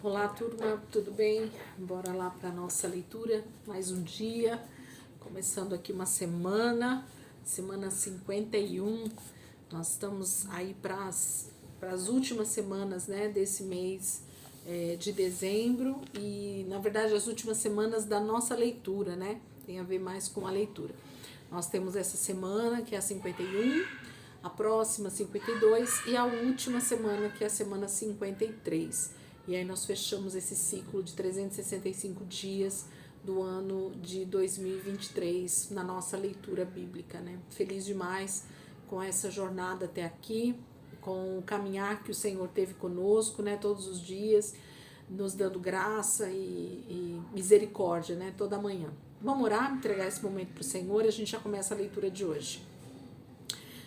Olá, turma, tudo bem? Bora lá para a nossa leitura, mais um dia, começando aqui uma semana 51. Nós estamos aí para as últimas semanas, né, desse mês de dezembro e, na verdade, as últimas semanas da nossa leitura, né? Tem a ver mais com a leitura. Nós temos essa semana, que é a 51, a próxima 52 e a última semana, que é a semana 53. E aí nós fechamos esse ciclo de 365 dias do ano de 2023 na nossa leitura bíblica, né? Feliz demais com essa jornada até aqui, com o caminhar que o Senhor teve conosco, né? Todos os dias, nos dando graça e misericórdia, né? Toda manhã. Vamos orar, entregar esse momento para o Senhor e a gente já começa a leitura de hoje.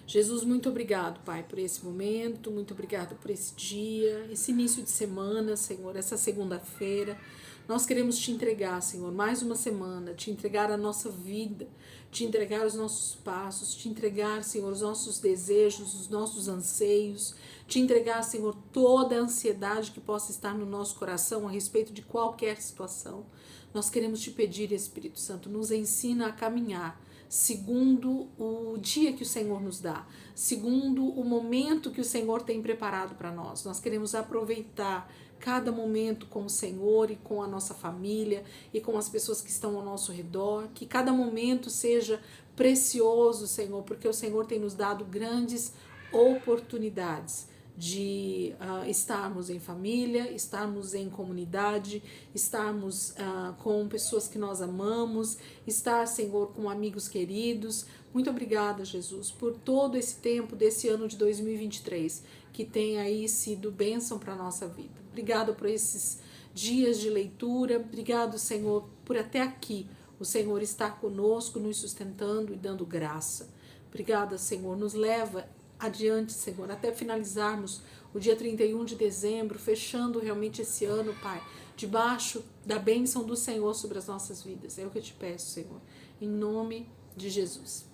Jesus, muito obrigado, Pai, por esse momento, muito obrigado por esse dia, esse início de semana, Senhor, essa segunda-feira. Nós queremos te entregar, Senhor, mais uma semana, te entregar a nossa vida, te entregar os nossos passos, te entregar, Senhor, os nossos desejos, os nossos anseios, te entregar, Senhor, toda a ansiedade que possa estar no nosso coração a respeito de qualquer situação. Nós queremos te pedir, Espírito Santo, nos ensina a caminhar segundo o dia que o Senhor nos dá, segundo o momento que o Senhor tem preparado para nós. Nós queremos aproveitar cada momento com o Senhor e com a nossa família e com as pessoas que estão ao nosso redor, que cada momento seja precioso, Senhor, porque o Senhor tem nos dado grandes oportunidades de estarmos em família, estarmos em comunidade, estarmos com pessoas que nós amamos, estar, Senhor, com amigos queridos. Muito obrigada, Jesus, por todo esse tempo desse ano de 2023, que tem aí sido bênção para a nossa vida. Obrigada por esses dias de leitura, obrigado, Senhor, por até aqui o Senhor estar conosco, nos sustentando e dando graça. Obrigada, Senhor, nos leva adiante, Senhor, até finalizarmos o dia 31 de dezembro, fechando realmente esse ano, Pai, debaixo da bênção do Senhor sobre as nossas vidas. É o que eu te peço, Senhor, em nome de Jesus.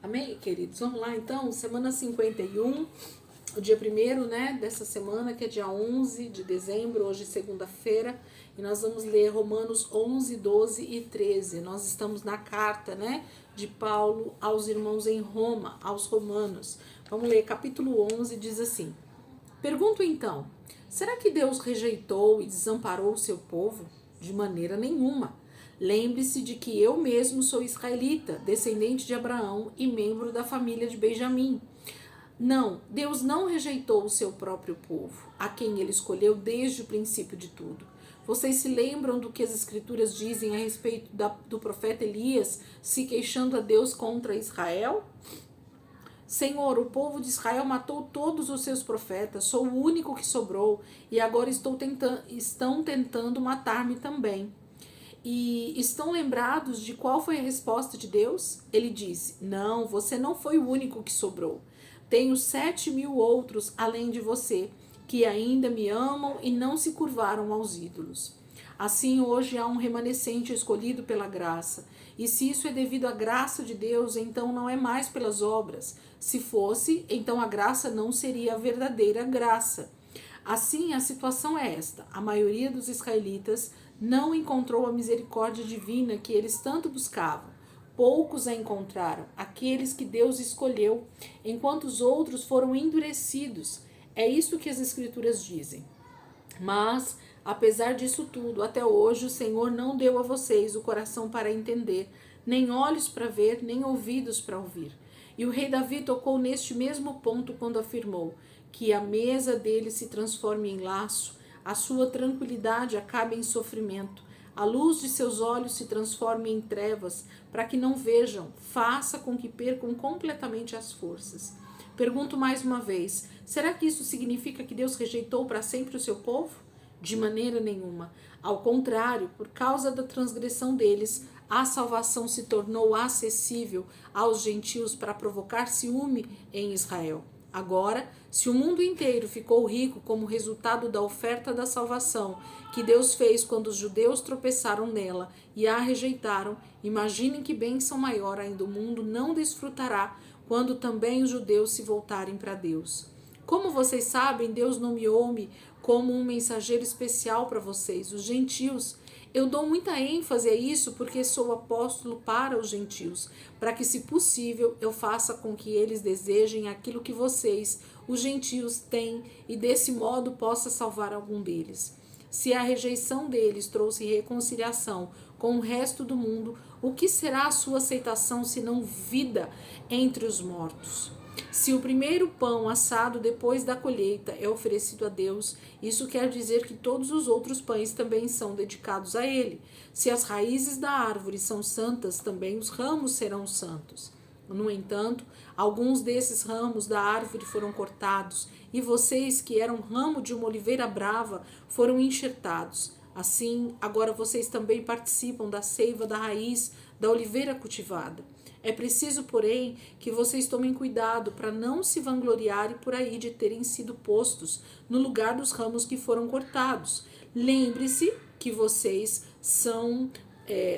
Amém, queridos? Vamos lá, então, semana 51, o dia 1º, né, dessa semana, que é dia 11 de dezembro, hoje segunda-feira, e nós vamos ler Romanos 11, 12 e 13. Nós estamos na carta, né, de Paulo aos irmãos em Roma, aos romanos. Vamos ler capítulo 11, diz assim: Pergunto então, será que Deus rejeitou e desamparou o seu povo? De maneira nenhuma. Lembre-se de que eu mesmo sou israelita, descendente de Abraão e membro da família de Benjamim. Não, Deus não rejeitou o seu próprio povo, a quem ele escolheu desde o princípio de tudo. Vocês se lembram do que as escrituras dizem a respeito do profeta Elias se queixando a Deus contra Israel? Senhor, o povo de Israel matou todos os seus profetas, sou o único que sobrou e agora estão tentando matar-me também. E estão lembrados de qual foi a resposta de Deus? Ele disse: Não, você não foi o único que sobrou. Tenho 7.000 outros além de você, que ainda me amam e não se curvaram aos ídolos. Assim, hoje há um remanescente escolhido pela graça. E se isso é devido à graça de Deus, então não é mais pelas obras. Se fosse, então a graça não seria a verdadeira graça. Assim, a situação é esta: a maioria dos israelitas não encontrou a misericórdia divina que eles tanto buscavam. Poucos a encontraram, aqueles que Deus escolheu, enquanto os outros foram endurecidos. É isso que as escrituras dizem. Mas, apesar disso tudo, até hoje o Senhor não deu a vocês o coração para entender, nem olhos para ver, nem ouvidos para ouvir. E o rei Davi tocou neste mesmo ponto quando afirmou que a mesa dele se transforme em laço, a sua tranquilidade acabe em sofrimento, a luz de seus olhos se transforme em trevas, para que não vejam, faça com que percam completamente as forças. Pergunto mais uma vez, será que isso significa que Deus rejeitou para sempre o seu povo? De maneira nenhuma. Ao contrário, por causa da transgressão deles, a salvação se tornou acessível aos gentios para provocar ciúme em Israel. Agora, se o mundo inteiro ficou rico como resultado da oferta da salvação que Deus fez quando os judeus tropeçaram nela e a rejeitaram, imaginem que bênção maior ainda o mundo não desfrutará quando também os judeus se voltarem para Deus. Como vocês sabem, Deus nomeou-me como um mensageiro especial para vocês, os gentios. Eu dou muita ênfase a isso porque sou apóstolo para os gentios, para que, se possível, eu faça com que eles desejem aquilo que vocês, os gentios, têm e desse modo possa salvar algum deles. Se a rejeição deles trouxe reconciliação com o resto do mundo, o que será a sua aceitação senão vida entre os mortos? Se o primeiro pão assado depois da colheita é oferecido a Deus, isso quer dizer que todos os outros pães também são dedicados a Ele. Se as raízes da árvore são santas, também os ramos serão santos. No entanto, alguns desses ramos da árvore foram cortados, e vocês, que eram ramo de uma oliveira brava, foram enxertados. Assim, agora vocês também participam da seiva da raiz da oliveira cultivada. É preciso, porém, que vocês tomem cuidado para não se vangloriarem por aí de terem sido postos no lugar dos ramos que foram cortados. Lembre-se que vocês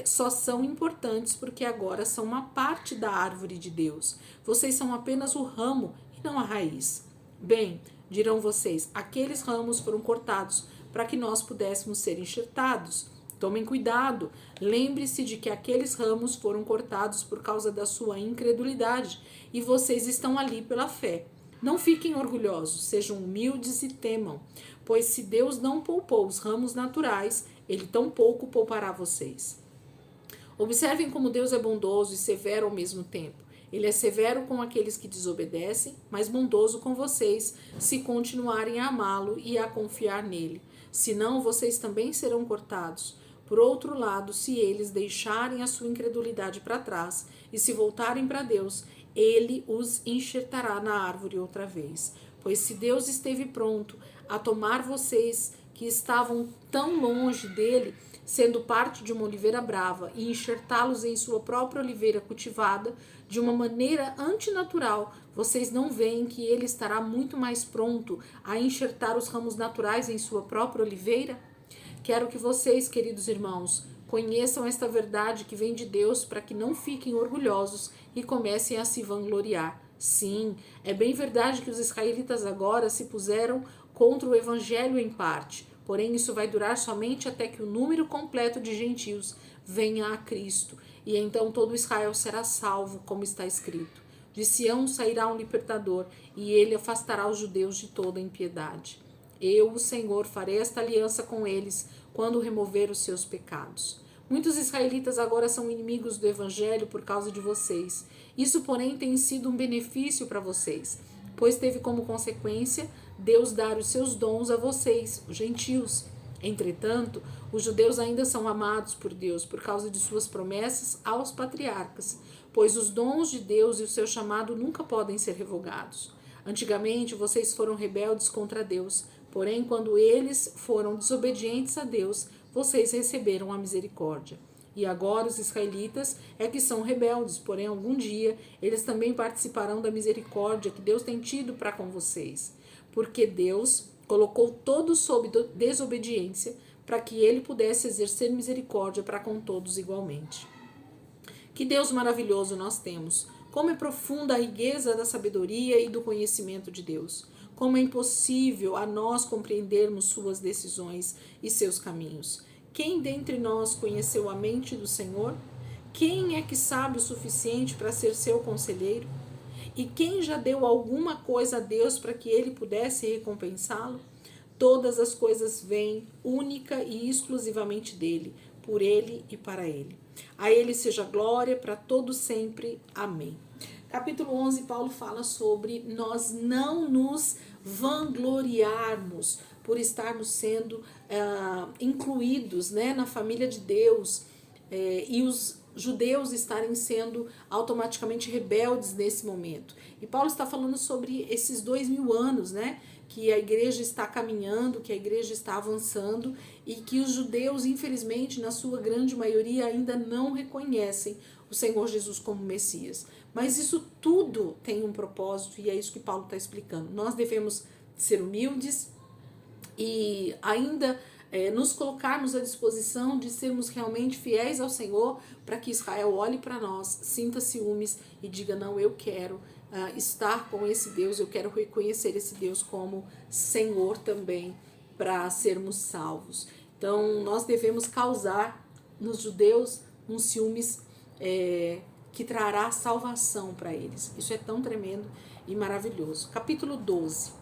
só são importantes porque agora são uma parte da árvore de Deus. Vocês são apenas o ramo e não a raiz. Bem, dirão vocês, aqueles ramos foram cortados para que nós pudéssemos ser enxertados. Tomem cuidado, lembre-se de que aqueles ramos foram cortados por causa da sua incredulidade e vocês estão ali pela fé. Não fiquem orgulhosos, sejam humildes e temam, pois se Deus não poupou os ramos naturais, Ele tampouco poupará vocês. Observem como Deus é bondoso e severo ao mesmo tempo. Ele é severo com aqueles que desobedecem, mas bondoso com vocês, se continuarem a amá-lo e a confiar nele. Senão, vocês também serão cortados. Por outro lado, se eles deixarem a sua incredulidade para trás e se voltarem para Deus, Ele os enxertará na árvore outra vez. Pois se Deus esteve pronto a tomar vocês que estavam tão longe dele, sendo parte de uma oliveira brava, e enxertá-los em sua própria oliveira cultivada, de uma maneira antinatural, vocês não veem que ele estará muito mais pronto a enxertar os ramos naturais em sua própria oliveira? Quero que vocês, queridos irmãos, conheçam esta verdade que vem de Deus para que não fiquem orgulhosos e comecem a se vangloriar. Sim, é bem verdade que os israelitas agora se puseram contra o evangelho em parte, porém isso vai durar somente até que o número completo de gentios venha a Cristo, e então todo Israel será salvo, como está escrito. De Sião sairá um libertador, e ele afastará os judeus de toda impiedade. Eu, o Senhor, farei esta aliança com eles quando remover os seus pecados. Muitos israelitas agora são inimigos do evangelho por causa de vocês. Isso, porém, tem sido um benefício para vocês, pois teve como consequência Deus dar os seus dons a vocês, os gentios. Entretanto, os judeus ainda são amados por Deus por causa de suas promessas aos patriarcas, pois os dons de Deus e o seu chamado nunca podem ser revogados. Antigamente, vocês foram rebeldes contra Deus, porém, quando eles foram desobedientes a Deus, vocês receberam a misericórdia. E agora os israelitas é que são rebeldes, porém algum dia eles também participarão da misericórdia que Deus tem tido para com vocês. Porque Deus colocou todos sob desobediência para que ele pudesse exercer misericórdia para com todos igualmente. Que Deus maravilhoso nós temos! Como é profunda a riqueza da sabedoria e do conhecimento de Deus! Como é impossível a nós compreendermos suas decisões e seus caminhos! Quem dentre nós conheceu a mente do Senhor? Quem é que sabe o suficiente para ser seu conselheiro? E quem já deu alguma coisa a Deus para que ele pudesse recompensá-lo? Todas as coisas vêm única e exclusivamente dele, por ele e para ele. A ele seja glória para todo sempre. Amém. Capítulo 11, Paulo fala sobre nós não nos vangloriarmos por estarmos sendo incluídos, né, na família de Deus, e os judeus estarem sendo automaticamente rebeldes nesse momento. E Paulo está falando sobre esses 2000 anos, né, que a igreja está caminhando, que a igreja está avançando e que os judeus, infelizmente, na sua grande maioria, ainda não reconhecem o Senhor Jesus como Messias. Mas isso tudo tem um propósito e é isso que Paulo está explicando. Nós devemos ser humildes e ainda nos colocarmos à disposição de sermos realmente fiéis ao Senhor, para que Israel olhe para nós, sinta ciúmes e diga: não, eu quero estar com esse Deus, eu quero reconhecer esse Deus como Senhor também para sermos salvos. Então, nós devemos causar nos judeus um ciúmes que trará salvação para eles. Isso é tão tremendo e maravilhoso. Capítulo 12.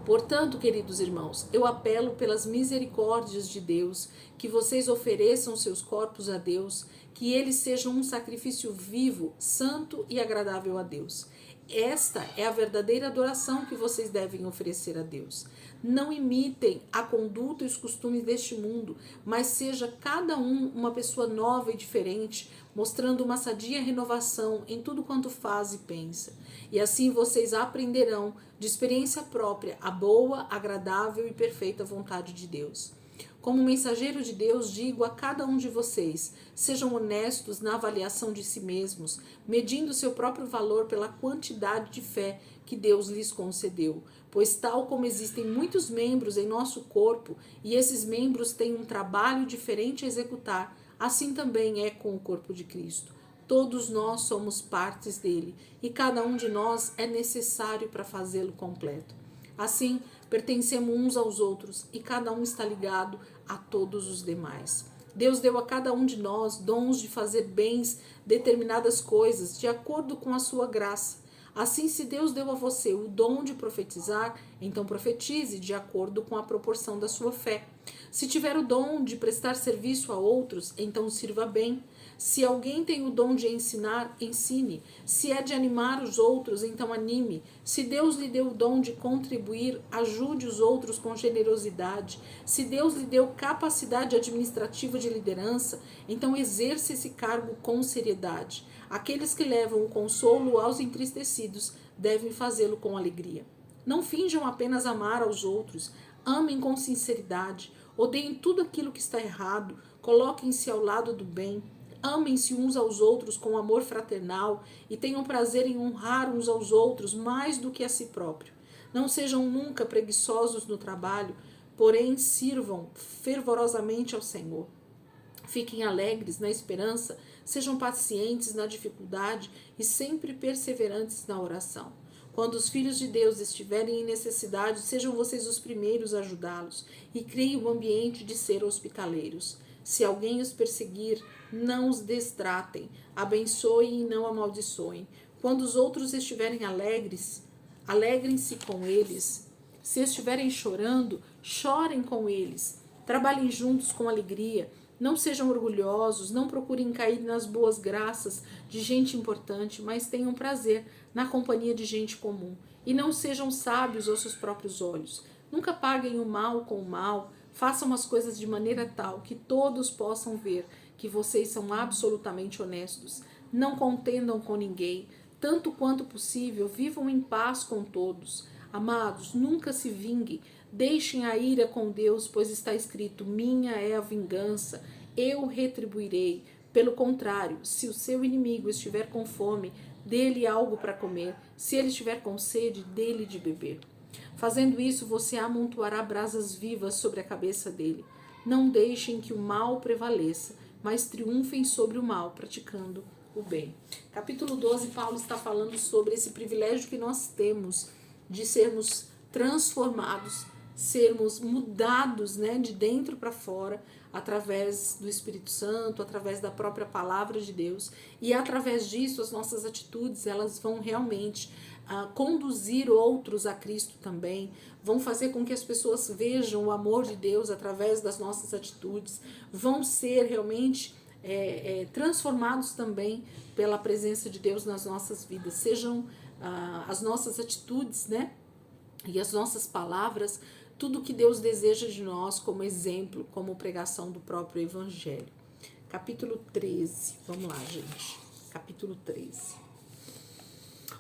Portanto, queridos irmãos, eu apelo pelas misericórdias de Deus, que vocês ofereçam seus corpos a Deus, que eles sejam um sacrifício vivo, santo e agradável a Deus. Esta é a verdadeira adoração que vocês devem oferecer a Deus. Não imitem a conduta e os costumes deste mundo, mas seja cada um uma pessoa nova e diferente, mostrando uma sadia renovação em tudo quanto faz e pensa. E assim vocês aprenderão de experiência própria a boa, agradável e perfeita vontade de Deus. Como mensageiro de Deus, digo a cada um de vocês, sejam honestos na avaliação de si mesmos, medindo seu próprio valor pela quantidade de fé que Deus lhes concedeu. Pois tal como existem muitos membros em nosso corpo, e esses membros têm um trabalho diferente a executar, assim também é com o corpo de Cristo. Todos nós somos partes dele, e cada um de nós é necessário para fazê-lo completo. Assim, pertencemos uns aos outros e cada um está ligado a todos os demais. Deus deu a cada um de nós dons de fazer bens determinadas coisas de acordo com a sua graça. Assim, se Deus deu a você o dom de profetizar, então profetize de acordo com a proporção da sua fé. Se tiver o dom de prestar serviço a outros, então sirva bem. Se alguém tem o dom de ensinar, ensine. Se é de animar os outros, então anime. Se Deus lhe deu o dom de contribuir, ajude os outros com generosidade. Se Deus lhe deu capacidade administrativa de liderança, então exerça esse cargo com seriedade. Aqueles que levam o consolo aos entristecidos devem fazê-lo com alegria. Não finjam apenas amar aos outros. Amem com sinceridade. Odeiem tudo aquilo que está errado. Coloquem-se ao lado do bem. Amem-se uns aos outros com amor fraternal e tenham prazer em honrar uns aos outros mais do que a si próprio. Não sejam nunca preguiçosos no trabalho, porém sirvam fervorosamente ao Senhor. Fiquem alegres na esperança, sejam pacientes na dificuldade e sempre perseverantes na oração. Quando os filhos de Deus estiverem em necessidade, sejam vocês os primeiros a ajudá-los e criem o ambiente de ser hospitaleiros. Se alguém os perseguir, não os destratem, abençoem e não amaldiçoem. Quando os outros estiverem alegres, alegrem-se com eles. Se estiverem chorando, chorem com eles. Trabalhem juntos com alegria. Não sejam orgulhosos, não procurem cair nas boas graças de gente importante, mas tenham prazer na companhia de gente comum. E não sejam sábios aos seus próprios olhos. Nunca paguem o mal com o mal. Façam as coisas de maneira tal que todos possam ver que vocês são absolutamente honestos. Não contendam com ninguém. Tanto quanto possível, vivam em paz com todos. Amados, nunca se vinguem. Deixem a ira com Deus, pois está escrito: minha é a vingança, eu retribuirei. Pelo contrário, se o seu inimigo estiver com fome, dê-lhe algo para comer. Se ele estiver com sede, dê-lhe de beber. Fazendo isso, você amontoará brasas vivas sobre a cabeça dele. Não deixem que o mal prevaleça, mas triunfem sobre o mal, praticando o bem. Capítulo 12, Paulo está falando sobre esse privilégio que nós temos de sermos transformados, sermos mudados, né, de dentro para fora, através do Espírito Santo, através da própria palavra de Deus, e através disso as nossas atitudes, elas vão realmente conduzir outros a Cristo também, vão fazer com que as pessoas vejam o amor de Deus através das nossas atitudes, vão ser realmente transformados também pela presença de Deus nas nossas vidas, sejam as nossas atitudes, né, e as nossas palavras, tudo que Deus deseja de nós como exemplo, como pregação do próprio Evangelho. Capítulo 13, vamos lá, gente. Capítulo 13.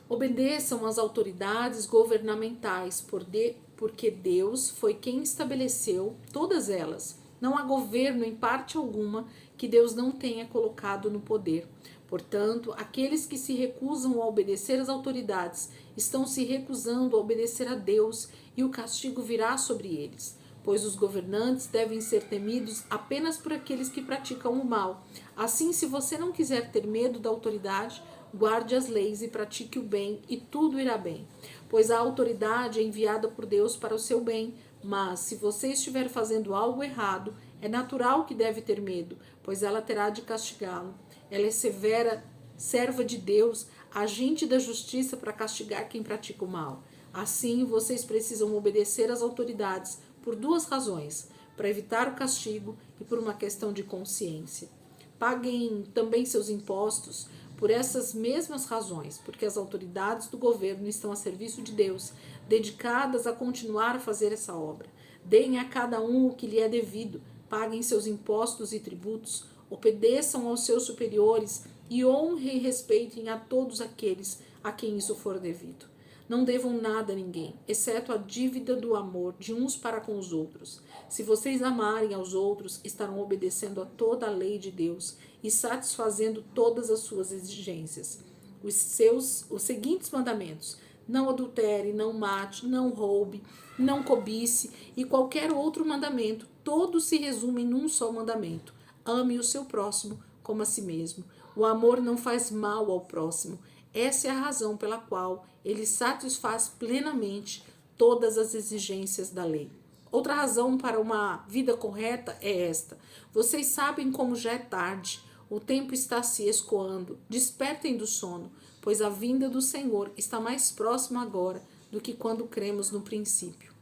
Obedeçam às autoridades governamentais, porque Deus foi quem estabeleceu todas elas. Não há governo em parte alguma que Deus não tenha colocado no poder. Portanto, aqueles que se recusam a obedecer às autoridades estão se recusando a obedecer a Deus e o castigo virá sobre eles, pois os governantes devem ser temidos apenas por aqueles que praticam o mal. Assim, se você não quiser ter medo da autoridade, guarde as leis e pratique o bem, e tudo irá bem, pois a autoridade é enviada por Deus para o seu bem, Mas se você estiver fazendo algo errado, é natural que deve ter medo, pois ela terá de castigá-lo. Ela é severa, serva de Deus, agente da justiça para castigar quem pratica o mal. Assim, vocês precisam obedecer às autoridades por duas razões: para evitar o castigo e por uma questão de consciência. Paguem também seus impostos por essas mesmas razões, porque as autoridades do governo estão a serviço de Deus, dedicadas a continuar a fazer essa obra. Deem a cada um o que lhe é devido, paguem seus impostos e tributos, obedeçam aos seus superiores e honrem e respeitem a todos aqueles a quem isso for devido. Não devam nada a ninguém, exceto a dívida do amor de uns para com os outros. Se vocês amarem aos outros, estarão obedecendo a toda a lei de Deus e satisfazendo todas as suas exigências. Os seguintes mandamentos: não adultere, não mate, não roube, não cobice e qualquer outro mandamento, todos se resumem num só mandamento: ame o seu próximo como a si mesmo. O amor não faz mal ao próximo. Essa é a razão pela qual ele satisfaz plenamente todas as exigências da lei. Outra razão para uma vida correta é esta: vocês sabem como já é tarde, o tempo está se escoando. Despertem do sono, pois a vinda do Senhor está mais próxima agora do que quando cremos no princípio.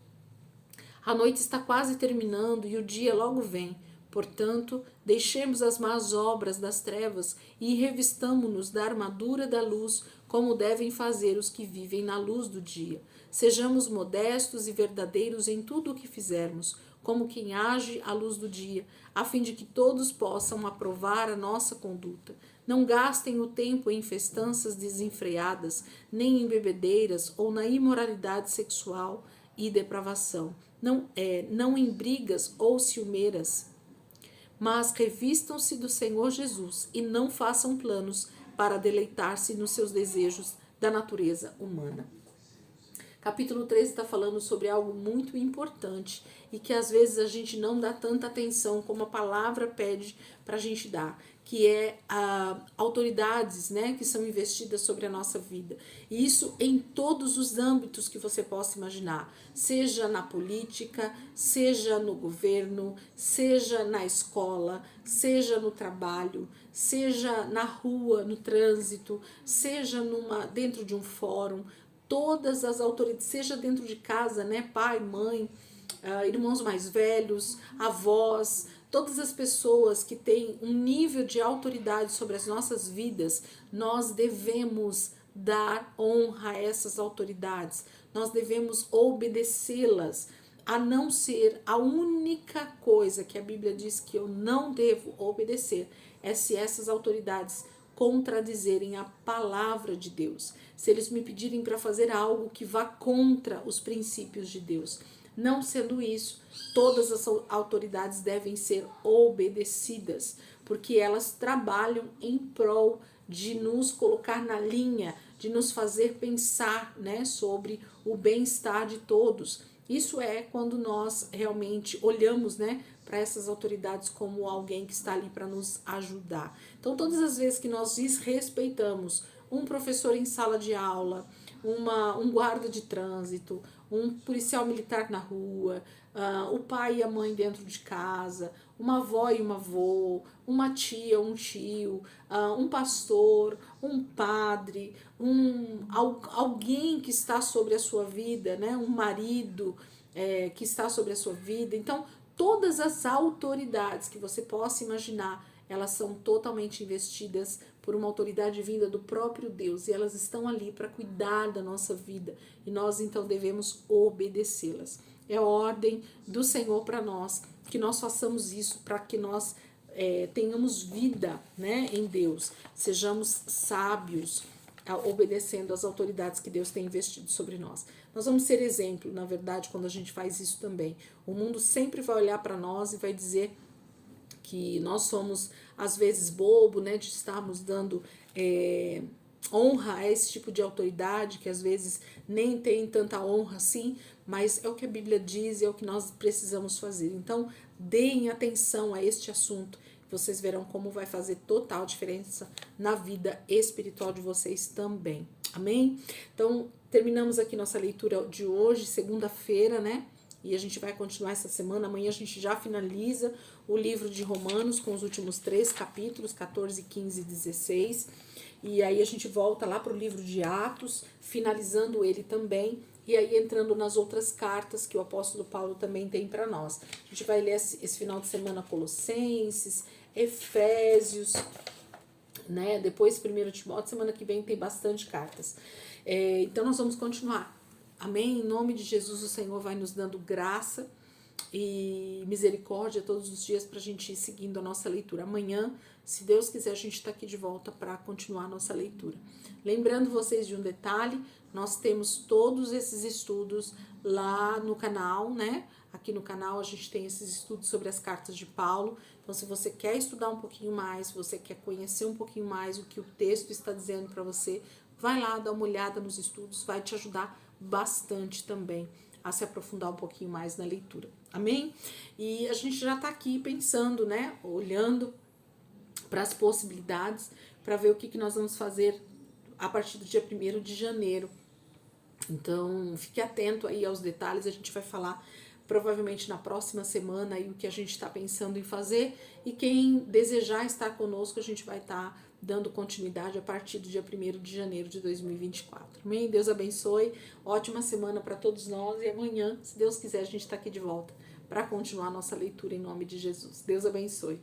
A noite está quase terminando e o dia logo vem. Portanto, deixemos as más obras das trevas e revistamo-nos da armadura da luz, como devem fazer os que vivem na luz do dia. Sejamos modestos e verdadeiros em tudo o que fizermos, como quem age à luz do dia, a fim de que todos possam aprovar a nossa conduta. Não gastem o tempo em festanças desenfreadas, nem em bebedeiras ou na imoralidade sexual e depravação, não em brigas ou ciumeiras, mas revistam-se do Senhor Jesus e não façam planos para deleitar-se nos seus desejos da natureza humana. Capítulo 13 está falando sobre algo muito importante e que às vezes a gente não dá tanta atenção como a palavra pede para a gente dar, que é autoridades, né, que são investidas sobre a nossa vida. E isso em todos os âmbitos que você possa imaginar, seja na política, seja no governo, seja na escola, seja no trabalho, seja na rua, no trânsito, seja dentro de um fórum. Todas as autoridades, seja dentro de casa, né, pai, mãe, irmãos mais velhos, avós, todas as pessoas que têm um nível de autoridade sobre as nossas vidas, nós devemos dar honra a essas autoridades, nós devemos obedecê-las, a não ser a única coisa que a Bíblia diz que eu não devo obedecer, é se essas autoridades contradizerem a palavra de Deus, se eles me pedirem para fazer algo que vá contra os princípios de Deus. Não sendo isso, todas as autoridades devem ser obedecidas, porque elas trabalham em prol de nos colocar na linha, de nos fazer pensar, né, sobre o bem-estar de todos. Isso é quando nós realmente olhamos, né, para essas autoridades como alguém que está ali para nos ajudar. Então, todas as vezes que nós desrespeitamos um professor em sala de aula, um guarda de trânsito, um policial militar na rua, o pai e a mãe dentro de casa, uma avó e um avô, uma tia, um tio, um pastor, um padre, alguém que está sobre a sua vida, né? Um marido que está sobre a sua vida. Então, todas as autoridades que você possa imaginar, elas são totalmente investidas por uma autoridade vinda do próprio Deus e elas estão ali para cuidar da nossa vida e nós então devemos obedecê-las. É a ordem do Senhor para nós, que nós façamos isso para que nós tenhamos vida, né, em Deus, sejamos sábios, obedecendo às autoridades que Deus tem investido sobre nós. Nós vamos ser exemplo, na verdade, quando a gente faz isso também. O mundo sempre vai olhar para nós e vai dizer que nós somos, às vezes, bobo, né, de estarmos dando honra a esse tipo de autoridade, que às vezes nem tem tanta honra assim, mas é o que a Bíblia diz e é o que nós precisamos fazer. Então, deem atenção a este assunto, vocês verão como vai fazer total diferença na vida espiritual de vocês também. Amém? Então, terminamos aqui nossa leitura de hoje, segunda-feira, né? e a gente vai continuar essa semana. Amanhã a gente já finaliza o livro de Romanos com os últimos 3 capítulos, 14, 15 e 16. E aí a gente volta lá para o livro de Atos, finalizando ele também, e aí entrando nas outras cartas que o apóstolo Paulo também tem para nós. A gente vai ler esse final de semana Colossenses, Efésios, né? Depois 1 Timóteo, semana que vem tem bastante cartas. Então nós vamos continuar. Amém? Em nome de Jesus, o Senhor vai nos dando graça e misericórdia todos os dias para a gente ir seguindo a nossa leitura. Amanhã, se Deus quiser, a gente está aqui de volta para continuar a nossa leitura. Lembrando vocês de um detalhe, nós temos todos esses estudos lá no canal, né? Aqui no canal a gente tem esses estudos sobre as cartas de Paulo. Então, se você quer estudar um pouquinho mais, se você quer conhecer um pouquinho mais o que o texto está dizendo para você, vai lá, dá uma olhada nos estudos, vai te ajudar bastante também a se aprofundar um pouquinho mais na leitura. Amém? E a gente já está aqui pensando, né? Olhando para as possibilidades, para ver o que nós vamos fazer a partir do dia 1º de janeiro. Então, fique atento aí aos detalhes, a gente vai falar provavelmente na próxima semana aí o que a gente está pensando em fazer, e quem desejar estar conosco, a gente vai estar dando continuidade a partir do dia 1º de janeiro de 2024. Amém? Deus abençoe, ótima semana para todos nós, e amanhã, se Deus quiser, a gente está aqui de volta para continuar a nossa leitura em nome de Jesus. Deus abençoe.